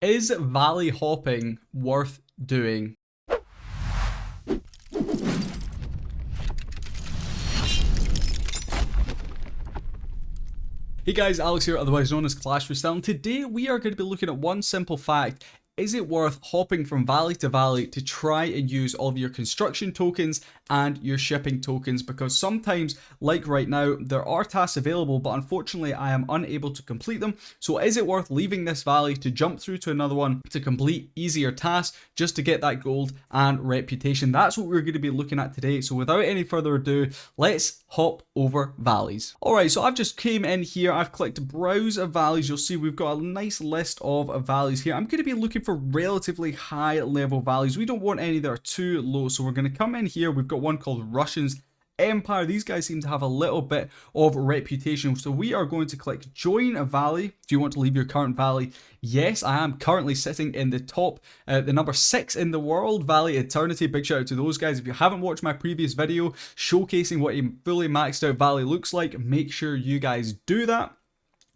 Is valley hopping worth doing? Hey guys, Alex here, otherwise known as Clash Freestyle, and today we are going to be looking at one simple fact. Is it worth hopping from valley to valley to try and use all of your construction tokens and your shipping tokens? Because sometimes, like right now, there are tasks available, but unfortunately I am unable to complete them. So is it worth leaving this valley to jump through to another one to complete easier tasks just to get that gold and reputation? That's what we're going to be looking at today. So without any further ado, let's hop over valleys. Alright, so I've just came in here, I've clicked browse valleys. You'll see we've got a nice list of valleys here. I'm going to be looking for relatively high level valleys. We don't want any that are too low, so we're going to come in here. We've got one called Russians Empire. These guys seem to have a little bit of reputation, so we are going to click join a valley. Do you want to leave your current valley? Yes, I am currently sitting in the top, the number 6 in the world, Valley Eternity. Big shout out to those guys. If you haven't watched my previous video showcasing what a fully maxed out valley looks like, make sure you guys do that.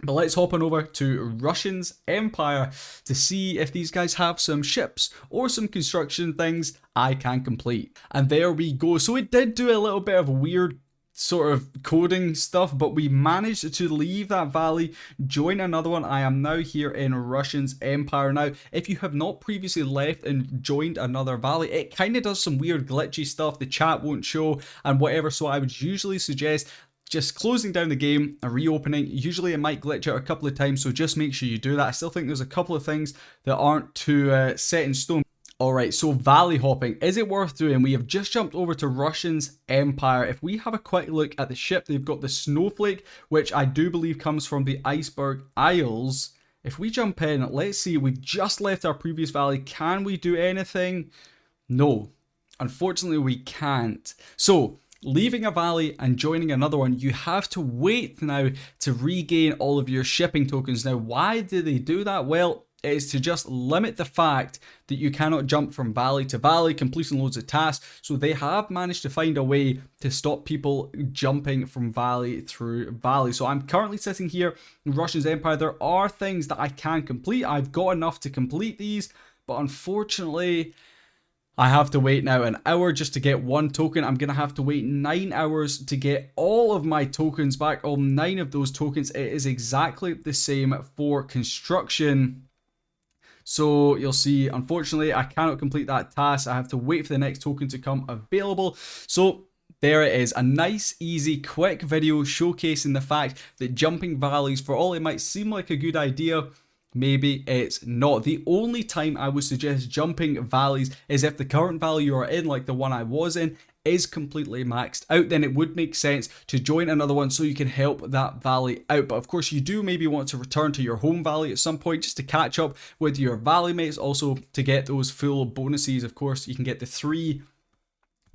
But let's hop on over to Russians Empire to see if these guys have some ships or some construction things I can complete. And there we go. So it did do a little bit of weird sort of coding stuff, but we managed to leave that valley, join another one. I am now here in Russians Empire. Now, if you have not previously left and joined another valley, it kind of does some weird glitchy stuff. The chat won't show and whatever. So I would usually suggest just closing down the game and reopening. Usually it might glitch out a couple of times, so just make sure you do that. I still think there's a couple of things that aren't too set in stone. Alright, so valley hopping, is it worth doing? We have just jumped over to Russians Empire. If we have a quick look at the ship, they've got the Snowflake, which I do believe comes from the Iceberg Isles. If we jump in, let's see, we've just left our previous valley. Can we do anything? No, unfortunately we can't. So leaving a valley and joining another one, you have to wait now to regain all of your shipping tokens. Now, why do they do that? Well, it is to just limit the fact that you cannot jump from valley to valley, completing loads of tasks. So they have managed to find a way to stop people jumping from valley through valley. So I'm currently sitting here in Russians Empire. There are things that I can complete. I've got enough to complete these, but unfortunately I have to wait now an hour just to get one token. I'm going to have to wait 9 hours to get all of my tokens back, all 9 of those tokens. It is exactly the same for construction. So you'll see, unfortunately, I cannot complete that task. I have to wait for the next token to come available. So there it is, a nice, easy, quick video showcasing the fact that jumping valleys, for all it might seem like a good idea, maybe it's not. The only time I would suggest jumping valleys is if the current valley you are in, like the one I was in, is completely maxed out. Then it would make sense to join another one so you can help that valley out. But of course, you do maybe want to return to your home valley at some point just to catch up with your valley mates, also to get those full bonuses. Of course, you can get the 3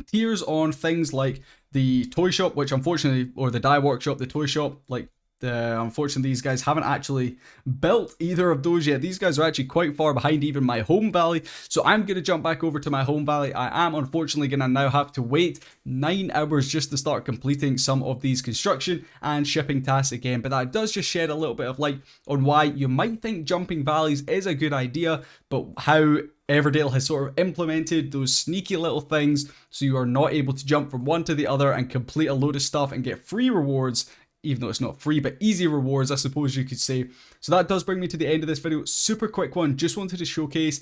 tiers on things like the toy shop, which unfortunately, or the dye workshop, the toy shop, like unfortunately these guys haven't actually built either of those yet. These guys are actually quite far behind even my home valley, so I'm going to jump back over to my home valley. I am unfortunately going to now have to wait 9 hours just to start completing some of these construction and shipping tasks again. But that does just shed a little bit of light on why you might think jumping valleys is a good idea, but how Everdale has sort of implemented those sneaky little things so you are not able to jump from one to the other and complete a load of stuff and get free rewards, even though it's not free, but easy rewards, I suppose you could say. So that does bring me to the end of this video. Super quick one. Just wanted to showcase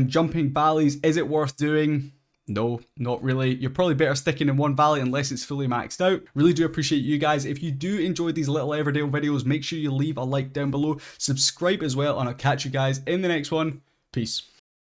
jumping valleys. Is it worth doing? No, not really. You're probably better sticking in one valley unless it's fully maxed out. Really do appreciate you guys. If you do enjoy these little Everdale videos, make sure you leave a like down below. Subscribe as well, and I'll catch you guys in the next one. Peace.